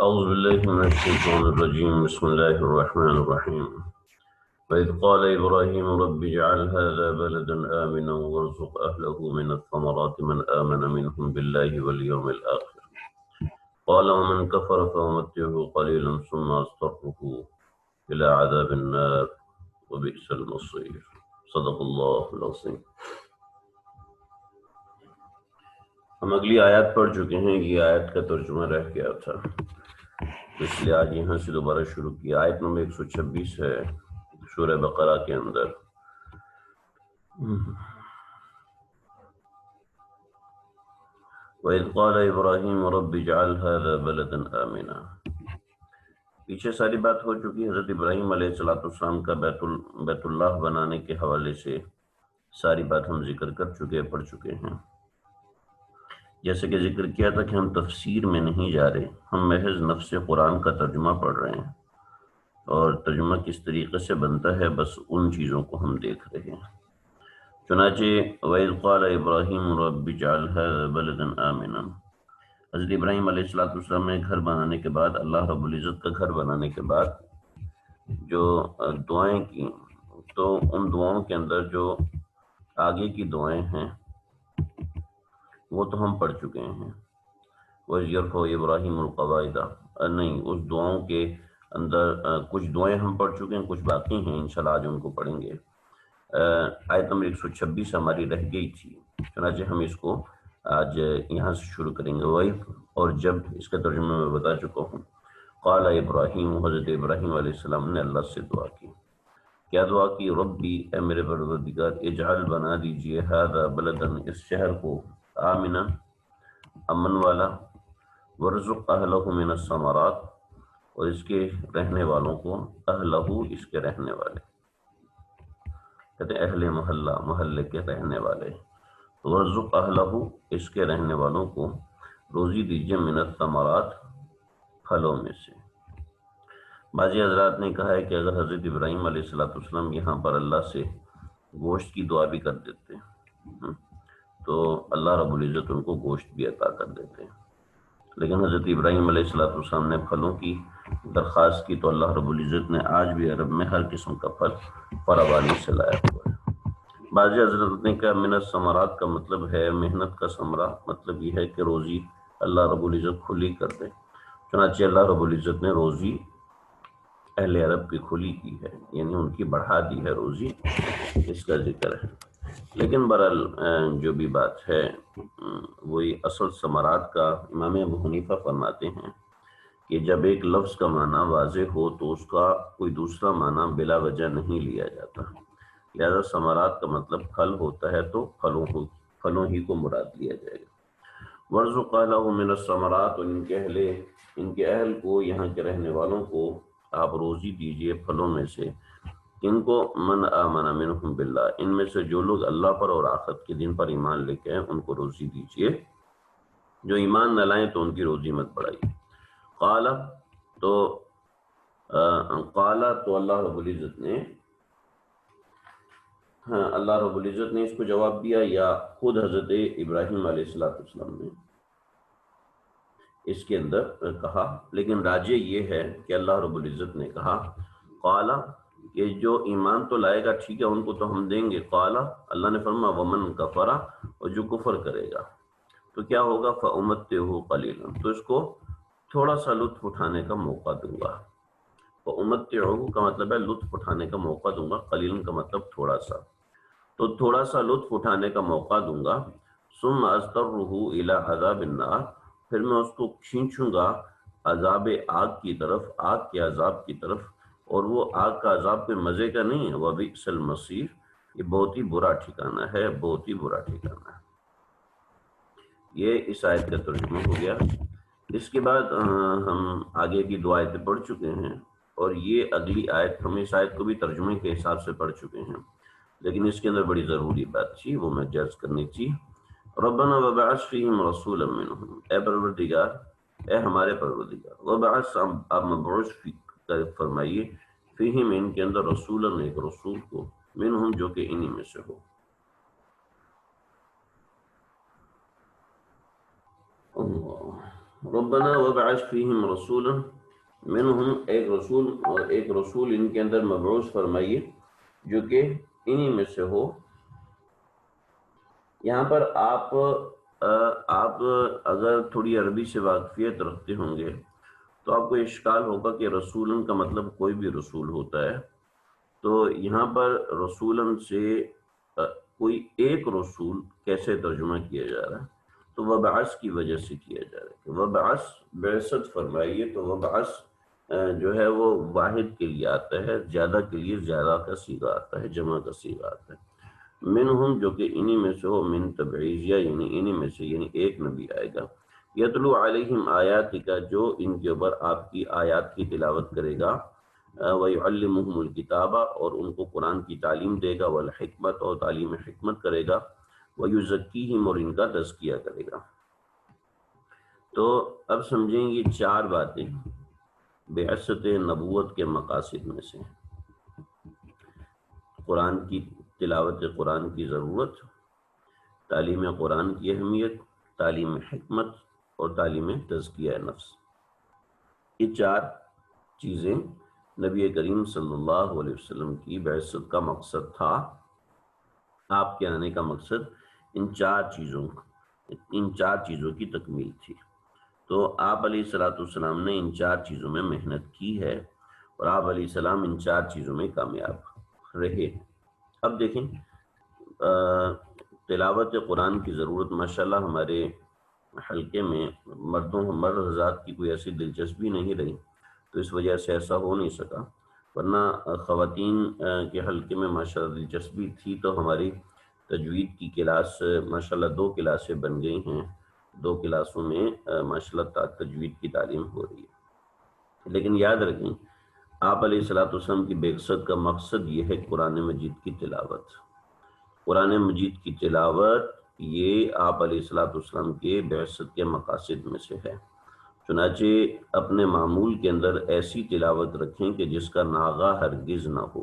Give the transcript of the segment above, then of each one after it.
أعوذ بالله من الشيطان الرجيم بسم الله الرحمن الرحيم وإذ قال إبراهيم رب اجعل هذا بلدا آمنا وارزق أهله من الثمرات من آمن منهم بالله واليوم الآخر قال ومن كفر فأمتعه قليلا ثم أضطره إلى عذاب النار وبئس المصير صدق الله العظيم۔ ہم اگلی آیات پڑھ چکے ہیں، یہ آیت کا ترجمہ رہ گیا تھا، اس لیے آج یہاں سے دوبارہ شروع کیا۔ آیت نمبر 126 ہے سورہ بقرہ کے اندر۔ وَإِذْ قَالَ إِبْرَاهِيمُ رَبِّ اجْعَلْ هَذَا بَلَدًا آمِنًا۔ پیچھے ساری بات ہو چکی ہے، حضرت ابراہیم علیہ السلام کا بیت اللہ بنانے کے حوالے سے ساری بات ہم ذکر کر چکے، پڑھ چکے ہیں۔ جیسے کہ ذکر کیا تھا کہ ہم تفسیر میں نہیں جا رہے، ہم محض نفس قرآن کا ترجمہ پڑھ رہے ہیں، اور ترجمہ کس طریقے سے بنتا ہے بس ان چیزوں کو ہم دیکھ رہے ہیں۔ چنانچہ وَإِذْ قَالَ إِبْرَاهِيمُ رَبِّ اجْعَلْ هَذَا بَلَدًا آمِنًا، حضرت ابراہیم علیہ السلام نے گھر بنانے کے بعد، اللہ رب العزت کا گھر بنانے کے بعد جو دعائیں کی، تو ان دعاؤں کے اندر جو آگے کی دعائیں ہیں وہ تو ہم پڑھ چکے ہیں۔ وَيَرْفَعُ إِبْرَاهِيمُ الْقَوَاعِدَ، نہیں، اس دعاؤں کے اندر کچھ دعائیں ہم پڑھ چکے ہیں، کچھ باقی ہیں، انشاءاللہ آج ان کو پڑھیں گے۔ آیت نمبر 126 ہماری رہ گئی تھی، چنانچہ ہم اس کو آج یہاں سے شروع کریں گے۔ وہی اور جب اس کا ترجمہ میں بتا چکا ہوں۔ قال ابراہیم، حضرت ابراہیم علیہ السلام نے اللہ سے دعا کی۔ کیا دعا کی؟ ربی، اے میرے پروردگار، اجعل، بنا دیجئے، ھذا بلدن، اس شہر کو، آمنا، امن والا، ورزق اہلہ من الثمرات، اور اس کے رہنے والوں کو، اہلہ، اس کے رہنے والے، کہتے ہیں اہل محلہ، محلے کے رہنے والے، ورزق اہلہ، اس کے رہنے والوں کو روزی دیجئے، من الثمرات، پھلوں میں سے۔ بعضی حضرات نے کہا ہے کہ اگر حضرت ابراہیم علیہ السلام یہاں پر اللہ سے گوشت کی دعا بھی کر دیتے تو اللہ رب العزت ان کو گوشت بھی عطا کر دیتے، لیکن حضرت ابراہیم علیہ السلام نے پھلوں کی درخواست کی تو اللہ رب العزت نے آج بھی عرب میں ہر قسم کا پھل فراوانی سے لایا ہوا ہے۔ بعض حضرت نے کہا من الثمرات کا مطلب ہے محنت کا ثمرہ، مطلب یہ ہے کہ روزی اللہ رب العزت کھلی کر دے، چنانچہ اللہ رب العزت نے روزی اہل عرب کی کھلی کی ہے، یعنی ان کی بڑھا دی ہے روزی، اس کا ذکر ہے۔ لیکن برحال جو بھی بات ہے وہی اصل ثمرات کا امام ابو حنیفہ فرماتے ہیں کہ جب ایک لفظ کا معنی واضح ہو تو اس کا کوئی دوسرا معنی بلا وجہ نہیں لیا جاتا، لہذا ثمرات کا مطلب پھل ہوتا ہے تو پھلوں ہی کو مراد لیا جائے گا۔ وَارْزُقْ أَهْلَهُ مِنَ الثَّمَرَاتِ، اور ان کے اہل کو، یہاں کے رہنے والوں کو آپ روزی دیجئے پھلوں میں سے، ان کو من آمن منہم باللہ، ان میں سے جو لوگ اللہ پر اور آخرت کے دن پر ایمان لے کے ہیں ان کو روزی دیجئے، جو ایمان نہ لائیں تو ان کی روزی مت بڑھائیے۔ قال تو اللہ رب العزت نے اس کو جواب دیا، یا خود حضرت ابراہیم علیہ السلام نے اس کے اندر کہا، لیکن راجع یہ ہے کہ اللہ رب العزت نے کہا قال، کہ جو ایمان تو لائے گا ٹھیک ہے ان کو تو ہم دیں گے، قال، اللہ نے فرمایا ومن کفر، اور جو کفر کرے گا تو کیا ہوگا، فأمتعہ قلیلا، تو اس کو تھوڑا سا لطف اٹھانے کا موقع دوں گا۔ فأمتعہ کا مطلب ہے لطف اٹھانے کا موقع دوں گا، قلیلا کا مطلب تھوڑا سا، تو تھوڑا سا لطف اٹھانے کا موقع دوں گا، ثم اضطرہ الی عذاب النار، پھر میں اس کو کھینچوں گا عذاب آگ کی طرف، آگ کے عذاب کی طرف، اور وہ آگ کا عذاب پہ مزے کا نہیں ہے، وبئس المصیر، یہ بہت ہی برا ٹھکانہ ہے، بہت ہی برا ٹھکانہ ہے۔ یہ اس آیت کا ترجمہ ہو گیا۔ اس کے بعد ہم آگے کی دو آیتیں پڑھ چکے ہیں، اور یہ اگلی آیت، ہم اس آیت کو بھی ترجمے کے حساب سے پڑھ چکے ہیں، لیکن اس کے اندر بڑی ضروری بات تھی، وہ میں جرز کرنی تھی۔ ربنا وبعث فیہم رسولا منہم، اے پروردگار، اے ہمارے پروردگار، وبعث، آپ مبعوث فرمائیے، فیہم، ان کے اندر، رسولا، ایک رسول کو، منہم، جو کہ انہی میں سے ہو۔ اللہ ربنا وابعث فیہم رسولا منہم، ایک رسول ان کے اندر مبعوث فرمائیے جو کہ انہی میں سے ہو۔ یہاں پر آپ اگر تھوڑی عربی سے واقفیت رکھتے ہوں گے تو آپ کو اشکال ہوگا کہ رسولن کا مطلب کوئی بھی رسول ہوتا ہے، تو یہاں پر رسولن سے کوئی ایک رسول کیسے ترجمہ کیا جا رہا ہے؟ تو وبعث کی وجہ سے کیا جا رہا ہے کہ وبعث، بعثت فرمائیے، تو وبعث جو ہے وہ واحد کے لیے آتا ہے، زیادہ کے لیے زیادہ کا صیغہ آتا ہے، جمع کا صیغہ آتا ہے۔ منہم جو کہ انہی میں سے ہو، من تبعیضیہ یعنی انہی میں سے، یعنی ایک نبی آئے گا، یتلو علیہم آیات کا، جو ان کے اوپر آپ کی آیات کی تلاوت کرے گا، وَيُعَلِّمُهُمُ الْكِتَابَ اور ان کو قرآن کی تعلیم دے گا، والحکمت اور تعلیم حکمت کرے گا، وَيُزَكِّيهِمْ اور ان کا تزکیہ کرے گا۔ تو اب سمجھیں یہ چار باتیں بعثت نبوت کے مقاصد میں سے، قرآن کی تلاوت قرآن کی ضرورت، تعلیم قرآن کی اہمیت، تعلیم حکمت اور تعلیم تزکیہ نفس۔ یہ چار چیزیں نبی کریم صلی اللہ علیہ وسلم کی بعثت کا مقصد تھا۔ آپ کے آنے کا مقصد ان چار چیزوں کی تکمیل تھی۔ تو آپ علیہ السلام نے ان چار چیزوں میں محنت کی ہے اور آپ علیہ السلام ان چار چیزوں میں کامیاب رہے۔ اب دیکھیں تلاوت قرآن کی ضرورت، ماشاءاللہ ہمارے حلقے میں مرد حضرات کی کوئی ایسی دلچسپی نہیں رہی، تو اس وجہ سے ایسا ہو نہیں سکا، ورنہ خواتین کے حلقے میں ماشاءاللہ دلچسپی تھی، تو ہماری تجوید کی کلاس ماشاءاللہ 2 کلاسیں بن گئی ہیں، 2 کلاسوں میں ماشاءاللہ تجوید کی تعلیم ہو رہی ہے۔ لیکن یاد رکھیں آپ علیہ السلام کی بعثت کا مقصد یہ ہے قرآن مجید کی تلاوت۔ قرآن مجید کی تلاوت یہ آپ علیہ السلام کے بعثت کے مقاصد میں سے ہے۔ چنانچہ اپنے معمول کے اندر ایسی تلاوت رکھیں کہ جس کا ناغہ ہرگز نہ ہو،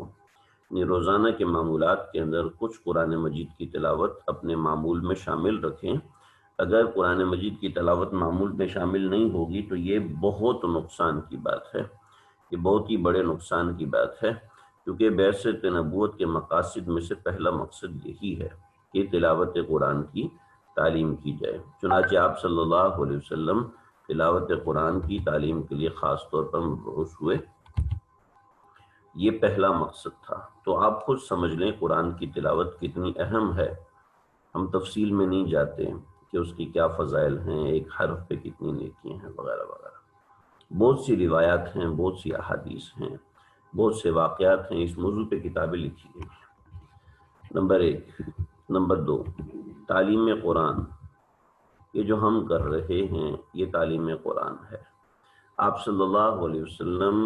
یعنی روزانہ کے معمولات کے اندر کچھ قرآن مجید کی تلاوت اپنے معمول میں شامل رکھیں۔ اگر قرآن مجید کی تلاوت معمول میں شامل نہیں ہوگی تو یہ بہت نقصان کی بات ہے، یہ بہت ہی بڑے نقصان کی بات ہے، کیونکہ بعثت نبوت کے مقاصد میں سے پہلا مقصد یہی ہے کہ تلاوت قرآن کی تعلیم کی جائے۔ چنانچہ آپ صلی اللہ علیہ وسلم تلاوت قرآن کی تعلیم کے لیے خاص طور پر مبعوث ہوئے، یہ پہلا مقصد تھا۔ تو آپ خود سمجھ لیں قرآن کی تلاوت کتنی اہم ہے، ہم تفصیل میں نہیں جاتے کہ اس کی کیا فضائل ہیں، ایک حرف پہ کتنی نیکیاں ہیں وغیرہ وغیرہ۔ بہت سی روایات ہیں، بہت سی احادیث ہیں، بہت سے واقعات ہیں، اس موضوع پہ کتابیں لکھی گئی ہیں۔ نمبر 1۔ نمبر 2، تعلیم قرآن، یہ جو ہم کر رہے ہیں یہ تعلیم قرآن ہے۔ آپ صلی اللہ علیہ وسلم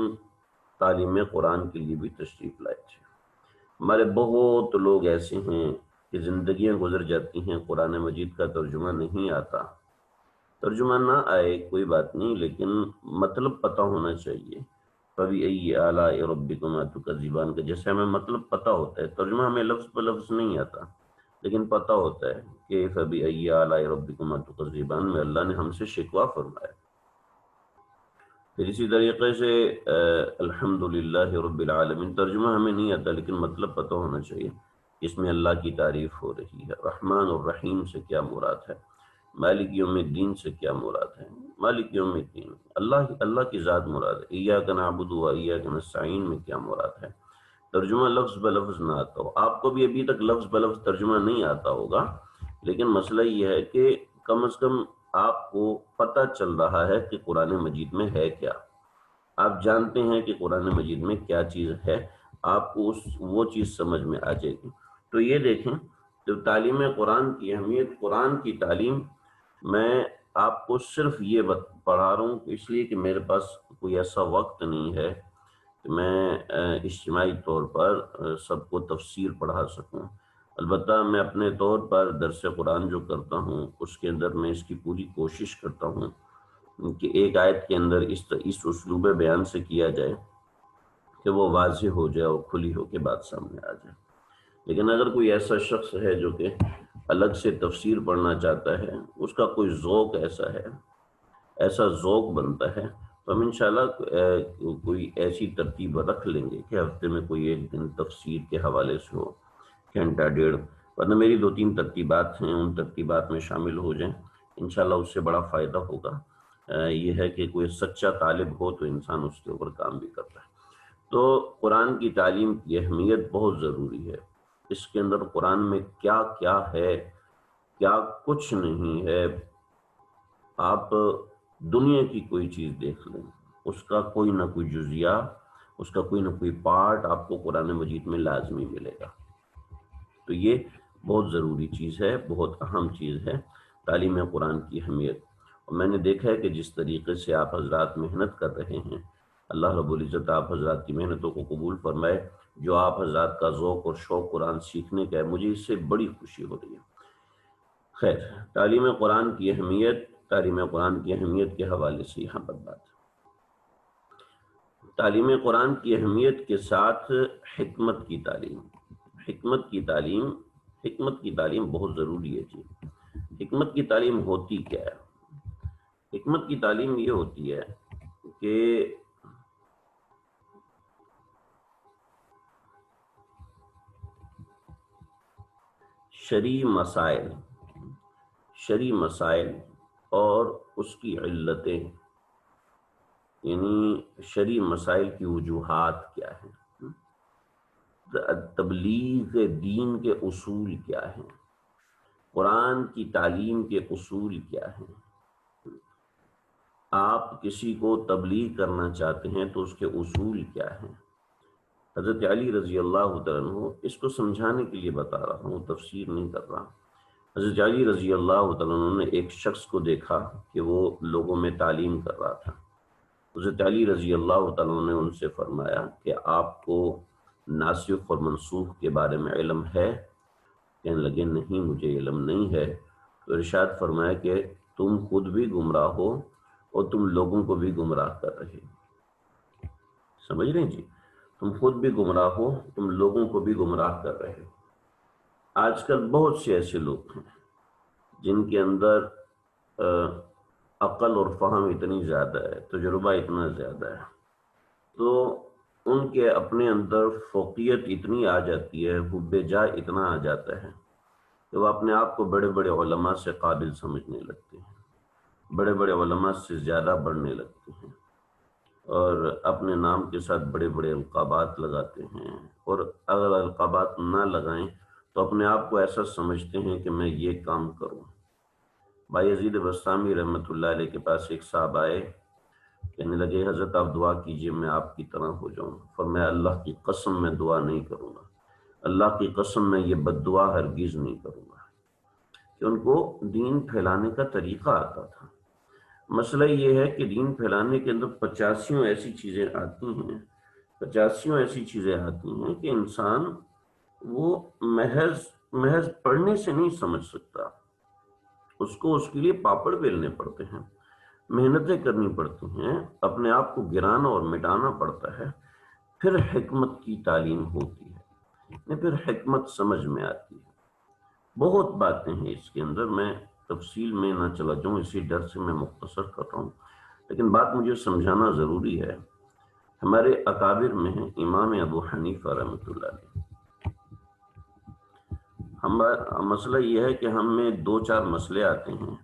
تعلیم قرآن کے لیے بھی تشریف لائے تھے۔ ہمارے بہت لوگ ایسے ہیں کہ زندگیاں گزر جاتی ہیں، قرآن مجید کا ترجمہ نہیں آتا۔ ترجمہ نہ آئے کوئی بات نہیں، لیکن مطلب پتہ ہونا چاہیے۔ فَبِأَيِّ آلَاءِ رَبِّكُمَا تُكَذِّبَانِ کا جیسے ہمیں مطلب پتہ ہوتا ہے، ترجمہ ہمیں لفظ بہ لفظ نہیں آتا، لیکن پتہ ہوتا ہے کہ فَبِأَيِّ آلَاءِ رَبِّكُمَا تُكَذِّبَانِ میں اللہ نے ہم سے شکوہ فرمایا۔ پھر اسی طریقے سے الحمدللہ رب العالمین، ترجمہ ہمیں نہیں آتا لیکن مطلب پتہ ہونا چاہیے، اس میں اللہ کی تعریف ہو رہی ہے۔ رحمان الرحیم سے کیا مراد ہے، مالک یوم الدین سے کیا مراد ہے، مالک یوم الدین اللہ کی ذات مراد ہے۔ ایاک نعبد و ایاک نستعین میں کیا مراد ہے، ترجمہ لفظ بہ لفظ نہ آتا ہو۔ آپ کو بھی ابھی تک لفظ بہ لفظ ترجمہ نہیں آتا ہوگا، لیکن مسئلہ یہ ہے کہ کم از کم آپ کو پتہ چل رہا ہے کہ قرآن مجید میں ہے کیا، آپ جانتے ہیں کہ قرآن مجید میں کیا چیز ہے، آپ کو وہ چیز سمجھ میں آ جائے گی۔ تو یہ دیکھیں تو تعلیم قرآن کی اہمیت، قرآن کی تعلیم، میں آپ کو صرف یہ پڑھا رہا ہوں اس لیے کہ میرے پاس کوئی ایسا وقت نہیں ہے کہ میں اجتماعی طور پر سب کو تفسیر پڑھا سکوں۔ البتہ میں اپنے طور پر درس قرآن جو کرتا ہوں اس کے اندر میں اس کی پوری کوشش کرتا ہوں کہ ایک آیت کے اندر اس اسلوب بیان سے کیا جائے کہ وہ واضح ہو جائے اور کھلی ہو کے بات سامنے آ جائے۔ لیکن اگر کوئی ایسا شخص ہے جو کہ الگ سے تفسیر پڑھنا چاہتا ہے، اس کا کوئی ذوق ایسا ہے، ایسا ذوق بنتا ہے، تو ہم انشاءاللہ کوئی ایسی ترتیب رکھ لیں گے کہ ہفتے میں کوئی ایک دن تفسیر کے حوالے سے ہو، گھنٹہ ڈیڑھ، ورنہ میری 2-3 ترتیبات ہیں، ان ترتیبات میں شامل ہو جائیں، انشاءاللہ اس سے بڑا فائدہ ہوگا۔ یہ ہے کہ کوئی سچا طالب ہو تو انسان اس کے اوپر کام بھی کرتا ہے۔ تو قرآن کی تعلیم کی اہمیت بہت ضروری ہے۔ اس کے اندر قرآن میں کیا کیا ہے، کیا کچھ نہیں ہے۔ آپ دنیا کی کوئی چیز دیکھ لیں، اس کا کوئی نہ کوئی جزیہ، اس کا کوئی نہ کوئی پارٹ آپ کو قرآن مجید میں لازمی ملے گا۔ تو یہ بہت ضروری چیز ہے، بہت اہم چیز ہے تعلیم قرآن کی اہمیت۔ اور میں نے دیکھا ہے کہ جس طریقے سے آپ حضرات محنت کر رہے ہیں، اللہ رب العزت آپ حضرات کی محنتوں کو قبول فرمائے۔ جو آپ حضرات کا ذوق اور شوق قرآن سیکھنے کا ہے، مجھے اس سے بڑی خوشی ہو رہی ہے۔ خیر، تعلیم قرآن کی اہمیت کے حوالے سے یہاں پر بات ہے۔ تعلیم قرآن کی اہمیت کے ساتھ حکمت کی تعلیم، حکمت کی تعلیم بہت ضروری ہے جی۔ حکمت کی تعلیم ہوتی کیا ہے؟ حکمت کی تعلیم یہ ہوتی ہے کہ شرعی مسائل اور اس کی علتیں، یعنی شرعی مسائل کی وجوہات کیا ہیں، تبلیغ دین کے اصول کیا ہیں، قرآن کی تعلیم کے اصول کیا ہیں۔ آپ کسی کو تبلیغ کرنا چاہتے ہیں تو اس کے اصول کیا ہیں۔ حضرت علی رضی اللہ تعالیٰ عنہ، اس کو سمجھانے کے لیے بتا رہا ہوں، تفسیر نہیں کر رہا۔ حضرت علی رضی اللہ تعالیٰ عنہ نے ایک شخص کو دیکھا کہ وہ لوگوں میں تعلیم کر رہا تھا۔ حضرت علی رضی اللہ تعالیٰ عنہ نے ان سے فرمایا کہ آپ کو ناسخ اور منسوخ کے بارے میں علم ہے؟ کہنے لگے نہیں، مجھے علم نہیں ہے۔ تو ارشاد فرمایا کہ تم خود بھی گمراہ ہو اور تم لوگوں کو بھی گمراہ کر رہے ہو۔ سمجھ رہے ہیں جی؟ تم خود بھی گمراہ ہو، تم لوگوں کو بھی گمراہ کر رہے ہو۔ آج کل بہت سے ایسے لوگ ہیں جن کے اندر عقل اور فہم اتنی زیادہ ہے، تجربہ اتنا زیادہ ہے، تو ان کے اپنے اندر فوقیت اتنی آ جاتی ہے، حب جا اتنا آ جاتا ہے کہ وہ اپنے آپ کو بڑے بڑے علماء سے قابل سمجھنے لگتے ہیں، بڑے بڑے علماء سے زیادہ بڑھنے لگتے ہیں، اور اپنے نام کے ساتھ بڑے بڑے القابات لگاتے ہیں، اور اگر القابات نہ لگائیں تو اپنے آپ کو ایسا سمجھتے ہیں کہ میں یہ کام کروں۔ بایزید بسطامی رحمۃ اللہ علیہ کے پاس ایک صاحب آئے، کہنے لگے حضرت آپ دعا کیجئے میں آپ کی طرح ہو جاؤں۔ فرمایا اللہ کی قسم میں دعا نہیں کروں گا، اللہ کی قسم میں یہ بد دعا ہرگز نہیں کروں گا۔ کہ ان کو دین پھیلانے کا طریقہ آتا تھا۔ مسئلہ یہ ہے کہ دین پھیلانے کے اندر 85 ایسی چیزیں آتی ہیں کہ انسان وہ محض پڑھنے سے نہیں سمجھ سکتا، اس کو اس کے لیے پاپڑ بیلنے پڑتے ہیں، محنتیں کرنی پڑتی ہیں، اپنے آپ کو گرانا اور مٹانا پڑتا ہے، پھر حکمت کی تعلیم ہوتی ہے، پھر حکمت سمجھ میں آتی ہے۔ بہت باتیں ہیں اس کے اندر، میں تفصیل میں نہ چلا جاؤں، اسی ڈر سے میں مختصر کر رہا ہوں، لیکن بات مجھے سمجھانا ضروری ہے۔ ہمارے اکابر میں ہیں امام ابو حنیفہ رحمۃ اللہ علیہ۔ مسئلہ یہ ہے کہ ہم میں 2-4 مسئلے آتے ہیں،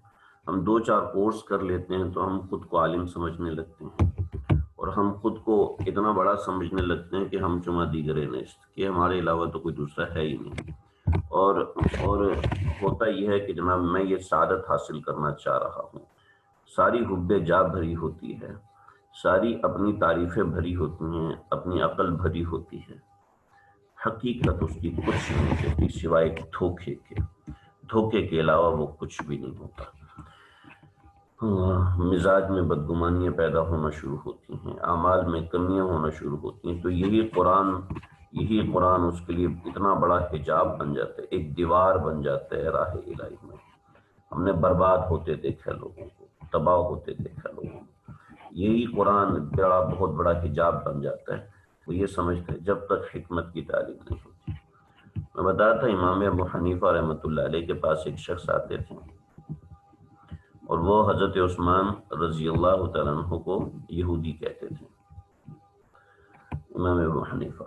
ہم 2-4 کورس کر لیتے ہیں تو ہم خود کو عالم سمجھنے لگتے ہیں، اور ہم خود کو اتنا بڑا سمجھنے لگتے ہیں کہ ہم چما دیگر نیست، کہ ہمارے علاوہ تو کوئی دوسرا ہے ہی نہیں۔ اور ہوتا یہ ہے کہ جناب میں یہ سعادت حاصل کرنا چاہ رہا ہوں، ساری حب جا بھری ہوتی ہے، ساری اپنی تعریفیں بھری ہوتی ہیں، اپنی عقل بھری ہوتی ہے، حقیقت اس کی کچھ نہیں ہوتی سوائے دھوکے کے علاوہ وہ کچھ بھی نہیں ہوتا۔ مزاج میں بدگمانیاں پیدا ہونا شروع ہوتی ہیں، اعمال میں کمیاں ہونا شروع ہوتی ہیں، تو یہی قرآن اس کے لیے اتنا بڑا حجاب بن جاتا ہے، ایک دیوار بن جاتا ہے راہ الہی میں۔ ہم نے برباد ہوتے دیکھا لوگوں کو، تباہ ہوتے دیکھا لوگوں کو، یہی قرآن بہت بڑا حجاب بن جاتا ہے۔ وہ یہ سمجھتے ہیں جب تک حکمت کی تعلیم نہیں ہوتی۔ میں بتایا تھا امام ابو حنیفہ رحمۃ اللہ علیہ کے پاس ایک شخص آتے تھے، اور وہ حضرت عثمان رضی اللہ تعالیٰ عنہ کو یہودی کہتے تھے۔ امام ابو حنیفہ،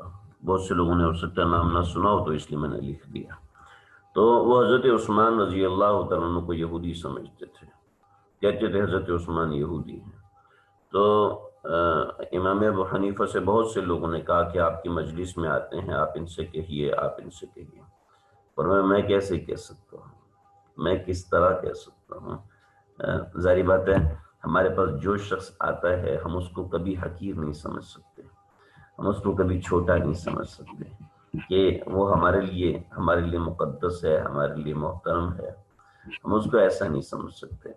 بہت سے لوگوں نے ہو سکتا ہے نام نہ سنا ہو تو اس لیے میں نے لکھ دیا۔ تو وہ حضرت عثمان رضی اللہ تعالیٰ عنہ کو یہودی سمجھتے تھے، کہتے تھے حضرت عثمان یہودی ہیں۔ تو امام ابو حنیفہ سے بہت سے لوگوں نے کہا کہ آپ کی مجلس میں آتے ہیں، آپ ان سے کہیے، آپ ان سے کہیے۔ پر میں کیسے کہہ سکتا ہوں، میں کس طرح کہہ سکتا ہوں؟ ظاہری بات ہے ہمارے پاس جو شخص آتا ہے ہم اس کو کبھی حقیر نہیں سمجھ سکتے، ہم اس کو کبھی چھوٹا نہیں سمجھ سکتے کہ وہ ہمارے لیے مقدس ہے، ہمارے لیے محترم ہے، ہم اس کو ایسا نہیں سمجھ سکتے۔